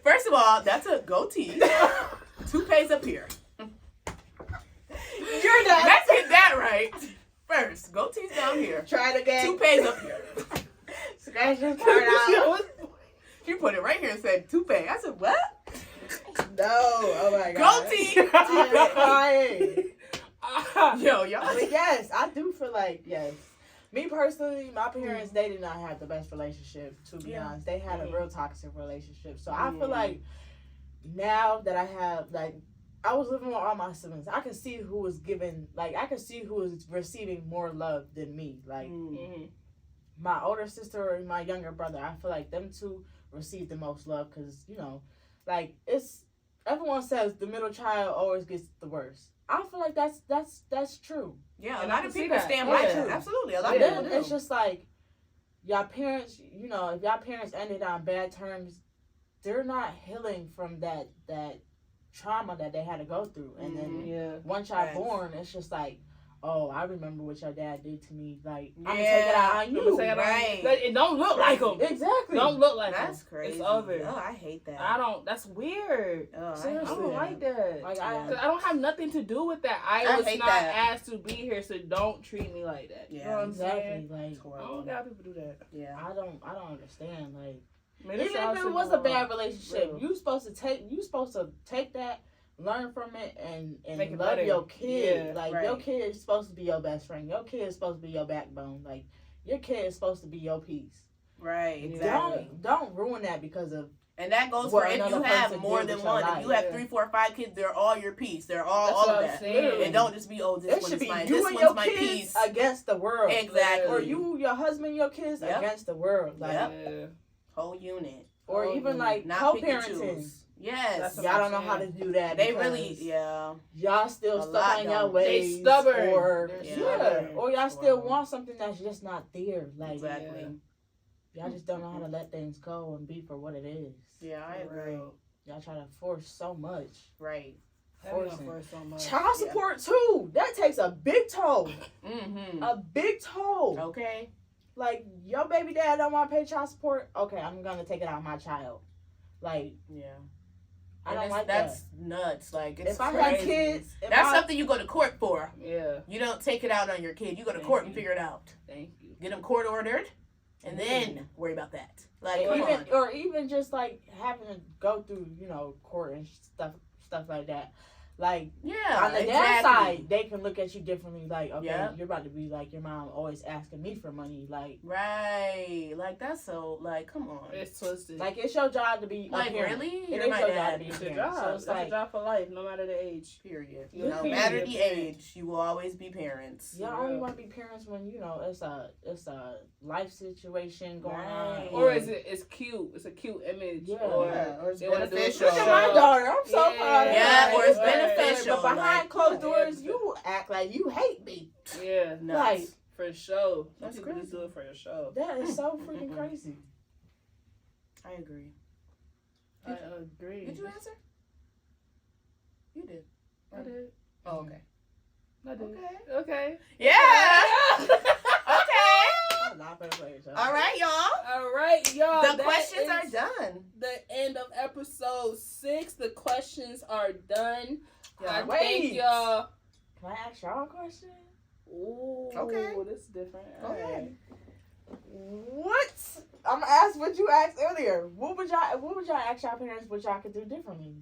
First of all, that's a goatee. Toupees up here. You're done. Let's get that right. First, goatees down here. Try it again. Toupees up here. Scratch your part out. You put it right here and said toupee. I said, what? No. Oh my God. Goatee. I'm crying. Yo, y'all. But yes, I do feel like, yes. Me personally, my parents, they did not have the best relationship, to be Yeah. honest. They had a Mhm. real toxic relationship. So I feel Mhm. like now that I have, like, I was living with all my siblings, I can see who was giving, like, I can see who was receiving more love than me. Like, Mm. my older sister and my younger brother, I feel like them two received the most love because, you know, like, it's, everyone says the middle child always gets the worst. I feel like that's true. Yeah, a And I lot can of see people that. stand by Yeah. that. Absolutely. A lot And of then people do. it's just like, y'all parents, you know, if y'all parents ended on bad terms, they're not healing from that trauma that they had to go through. And then Yeah. once y'all Yes. born, it's just like, oh, I remember what your dad did to me. Like, I'm gonna Yeah. take it out on I'm you. gonna say it Right. like, it don't look like them. Exactly. Don't look like That's them. crazy. It's over. Oh, I hate that. I don't. That's weird. Oh, I Seriously. I hate don't that. like that. Like, Yeah. Cause I don't have nothing to do with that. I was hate not that. asked to be here, so don't treat me like that. You know what I'm exactly. saying? Like, It's I don't horrible. got people do that. Yeah. I don't understand. Like, Man, this even y'all if it shit was a going bad on. relationship, Real. you supposed to take that, learn from it, and Make it love better. your kid. Yeah, like, right. your kid is supposed to be your best friend. Your kid is supposed to be your backbone. Like, your kid is supposed to be your peace. Right, exactly. Don't ruin that because of And that goes What for if another you have person more did than with your one. If life. you have Yeah. 3, 4, 5 kids, they're all your piece. They're all That's all what of I'm that. saying. And don't just be, oh, this it one should is be my you this and one's your my kids piece. against the world. Exactly. Or you, your husband, your kids Yep. against the world. Like, Yep. Yeah. Whole unit. or Oh, even yeah. like Not pick and co-parenting. choose. Yes. That's what Y'all I'm don't know how to saying. do that. They because really, yeah. Y'all still A stuck lot on your don't. ways. They stubborn. Or They're yeah. stubborn. Or y'all It's still horrible. want something that's just not there. Like Exactly. y'all just don't know how to let things go and be for what it is. Yeah, I For agree. real. Y'all try to force so much. Right. Heavy on Forcing. force so much. Child Yeah. support too. That takes a big toll. Mm-hmm. A big toll. Okay. Like your baby dad don't want to pay child support. Okay, I'm gonna take it out on my child. Like Yeah. I And don't it's- like that's nuts. Like it's If I crazy. had kids, if That's I, something you go to court for. Yeah. You don't take it out on your kid. You go to Thank court and you. figure it out. Thank you. Get them court ordered, and then worry about that. Like, come even on. or even just like having to go through, you know, court and stuff like that. Like Yeah. on the downside, they can look at you differently. Like, okay, Yeah. you're about to be like your mom always asking me for money. Like, Right. Like that's so. Like, come on. It's twisted. like it's your job to be Like a parent. really? It You're is my your job dad. to be a It's a parent. job. So it's That's a like job for life, no matter the age. Period. Yeah. No Period. matter the age, you will always be parents. y'all only want to be parents when you know it's a life situation going Right. on. Or is it's cute? It's a cute image. Yeah. Or it's they wanna do a beneficial. Look at show. my daughter. I'm so Yeah. proud of her. Yeah, or it's Right. beneficial. But behind like, closed doors, yeah. you act like you hate me. Yeah, nuts. Like for sure. Some That's people just crazy. do it for your show. that is so freaking crazy. I agree. I agree. Did you answer? You did. I did. Oh, okay. I did. Okay. Okay. Yeah. Okay. I'm not gonna play it, y'all. All right, y'all. All right, y'all. The that questions are is done. The end of episode 6. The questions are done. I Wait. thank y'all. Can I ask y'all a question? Ooh, Okay. This is different. Go All right. ahead. What? I'm gonna ask what you asked earlier. What would y'all ask y'all parents what y'all could do differently?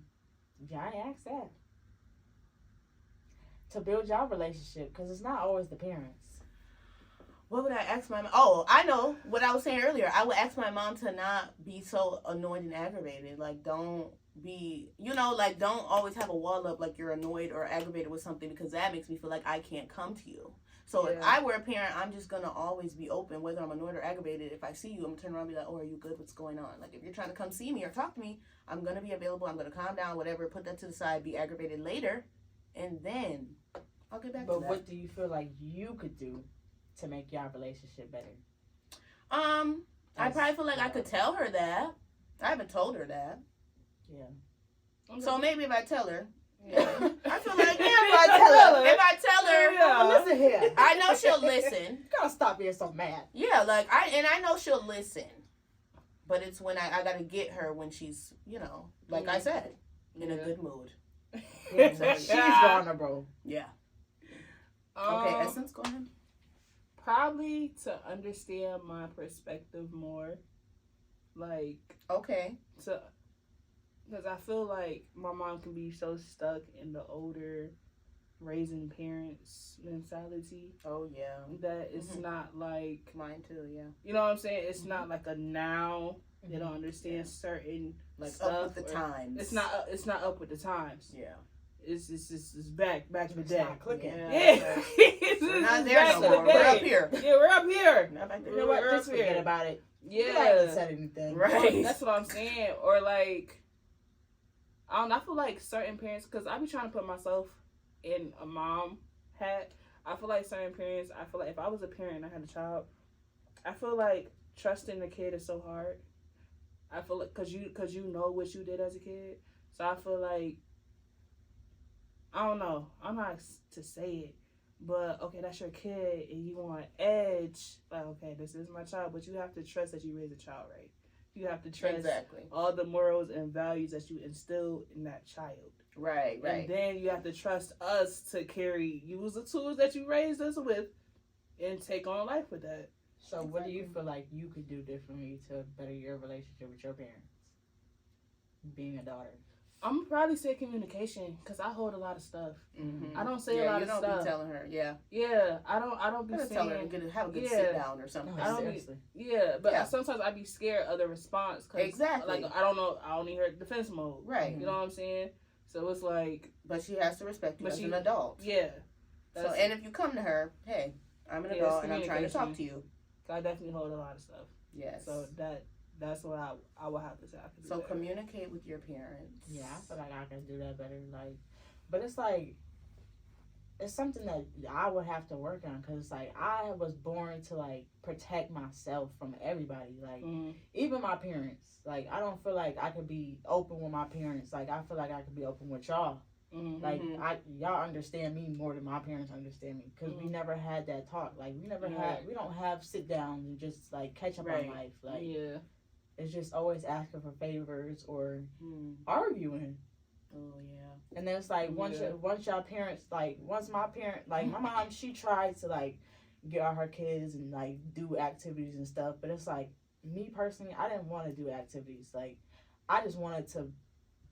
Y'all ain't asked that. To build y'all relationship, because it's not always the parents. What would I ask my mom? Oh, I know what I was saying earlier. I would ask my mom to not be so annoyed and aggravated. Like, don't be, like, don't always have a wall up like you're annoyed or aggravated with something, because that makes me feel like I can't come to you. So if Yeah. I were a parent, I'm just going to always be open, whether I'm annoyed or aggravated. If I see you, I'm going to turn around and be like, oh, are you good? What's going on? Like, if you're trying to come see me or talk to me, I'm going to be available. I'm going to calm down, whatever, put that to the side, be aggravated later, and then I'll get back to But that. what do you feel like you could do to make y'all relationship better? I As- probably feel like I could tell her that. I haven't told her that. Yeah. So maybe if I tell her, Yeah. I feel like If I tell her, Yeah. Listen here. I know she'll listen. You gotta stop being so mad. Yeah, like I know she'll listen. But it's when I gotta get her when she's, like I said, in a good mood. Yeah, she's vulnerable. Yeah. Okay, Um, Essence, go ahead. Probably to understand my perspective more. Like, Okay. because I feel like my mom can be so stuck in the older raising parents mentality Oh yeah. that it's Mhm. not like, Mine too, yeah. you know what I'm saying? It's not like a now. They don't Mhm. understand certain Like stuff. up with the or- times. It's not up with the times. Yeah. It's back in the It's day. not clicking. Yeah. Yeah. We're not It's there back no in the more. We're up day. here. Yeah, we're up here. Not back there. You know what? We're Just up forget here. about it. Yeah. You haven't said anything. Right. That's what I'm saying. Or like, I don't know. I feel like certain parents, because I be trying to put myself in a mom hat. I feel like certain parents, I feel like if I was a parent and I had a child, I feel like trusting the kid is so hard. I feel like because you know what you did as a kid. So I feel like, I don't know. I'm not to say it. But, okay, that's your kid, and you want edge. Like, okay, this is my child, but you have to trust that you raised a child right. You have to trust Exactly. all the morals and values that you instill in that child. Right, right. And then you have to trust us to use the tools that you raised us with and take on life with that. So what do you feel like you could do differently to better your relationship with your parents? Being a daughter. I'm probably say communication because I hold a lot of stuff. Mm-hmm. I don't say a yeah, lot you of don't stuff. be telling her, yeah. Yeah, I don't be Gotta saying. tell her to have a good yeah. sit down or something. No, I don't seriously. Yeah, but Yeah. sometimes I be scared of the response because Exactly. like I don't know, I only heard defense mode. Right. You know what I'm saying? So it's like, But she has to respect you But as she- an adult. yeah. So, and if you come to her, hey, I'm an Yeah, adult it's and I'm trying to talk to communication. you. I definitely hold a lot of stuff. Yes. So that's what I would have to say. I could do So better. communicate with your parents. Yeah, I feel like I can do that better. Like, but it's like, it's something that I would have to work on because it's like I was born to like protect myself from everybody. Like, Mhm. even my parents. Like, I don't feel like I could be open with my parents. Like, I feel like I could be open with y'all. Mhm. Like, Mhm. y'all understand me more than my parents understand me because we Mhm. never had that talk. Like, we Right. we don't have sit downs and just like catch up Right. on life. Like, Yeah. it's just always asking for favors or Hmm. arguing. Oh yeah. And then it's like once Yeah. y'all parents once my parent my mom, she tried to like get all her kids and like do activities and stuff, but it's like me personally, I didn't want to do activities. Like, I just wanted to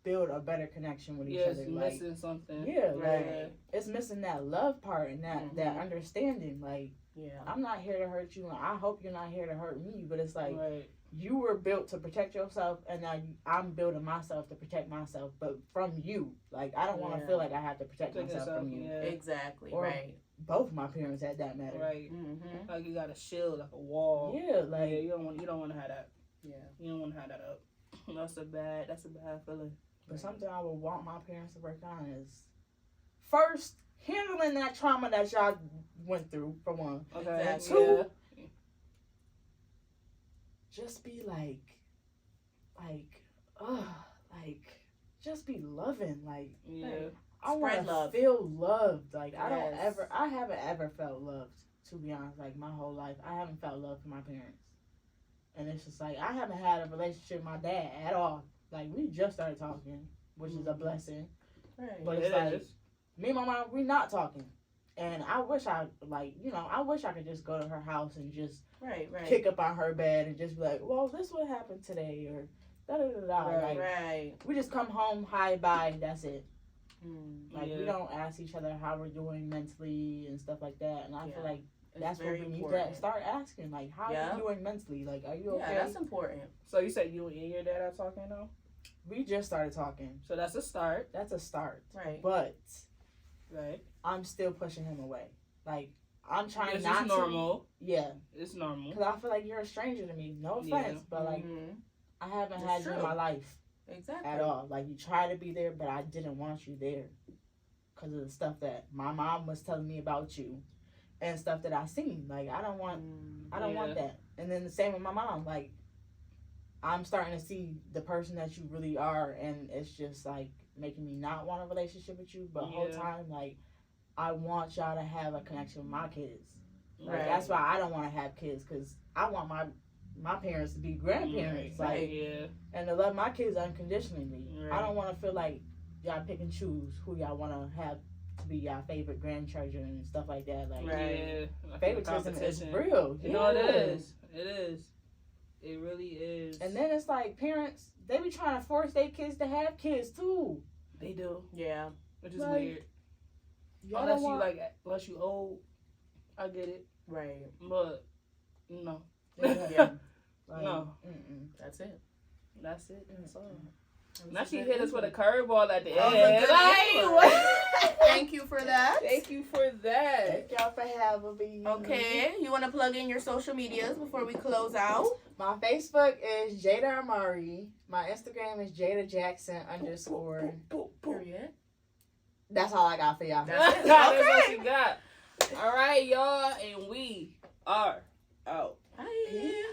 build a better connection with each Yeah, it's other. Like, missing something. yeah, like Right. it's missing that love part and that Mhm. understanding. Like, Yeah. I'm not here to hurt you, and I hope you're not here to hurt me. But it's like Right. you were built to protect yourself, and now I'm building myself to protect myself, but from you. Like, I don't want to Yeah. feel like I have to protect Take myself yourself, from you. yeah. Exactly. Or- Right. Both my parents had that matter. Right. Mm-hmm. Like you got a shield, like a wall. Yeah, like Yeah, you don't want to have that. Yeah. You don't want to have that up. That's a bad feeling. but something I would want my parents to work on is first handling that trauma that y'all went through, for one. Okay. Exactly. Yeah. Just be like, just be loving. Like, Yeah. I Spread want to love. feel loved. Like, I Yes. haven't ever felt loved, to be honest. Like, my whole life, I haven't felt love from my parents. And it's just like, I haven't had a relationship with my dad at all. Like, we just started talking, which is a blessing. Right. But it's like, me and my mom, we not talking. And I wish I could just go to her house and just Right. Right. kick up on her bed and just be like, well, this what happened today, or da-da-da-da. Right. Like, Right. we just come home, hi, bye, that's it. Mm. Like, we Yeah. don't ask each other how we're doing mentally and stuff like that. And I feel Yeah. like It's that's what very we need important. to start asking. Like, how Yeah. are you doing mentally? Like, are you okay? Yeah, that's important. So you said you and your dad are talking now? We just started talking. So that's a start. That's a start. Right. But Right. I'm still pushing him away. Like, I'm trying This not is normal. to. Yeah. It's normal. Because I feel like you're a stranger to me. No Yeah. offense, but like, Mhm. I haven't That's had you in true. my life Exactly. at all. Like, you try to be there, but I didn't want you there because of the stuff that my mom was telling me about you and stuff that I seen. Like, I don't want Yeah. that. And then the same with my mom. Like, I'm starting to see the person that you really are, and it's just like making me not want a relationship with you. But the whole Yeah. time, like, I want y'all to have a connection with my kids. Like, Right. that's why I don't want to have kids, because I want my parents to be grandparents. Right. Like, Yeah. and to love my kids unconditionally. Right. I don't want to feel like y'all pick and choose who y'all want to have to be y'all favorite grandchildren and stuff like that. Like, Yeah. Like favoritism is competition. real. You know, it Yeah. is. It is. It really is. And then it's like parents, they be trying to force their kids to have kids too. they do, Yeah. which is Like, weird. Y'all Unless don't you want, unless you old, I get it. Right. But no, yeah. Like, No. Mm-mm. That's it. that's it. That's all. That was Now a she good hit us with a intro. curveball at the That was a end. good Like, intro. what? Thank you for that. Thank you for that. Thank y'all for having me. Okay, you want to plug in your social medias before we close out? My Facebook is Jada Amari. My Instagram is Jada Jackson _ Period. That's all I got for y'all. That's it. That's what Okay. she got. All right, y'all, and we are out. Bye.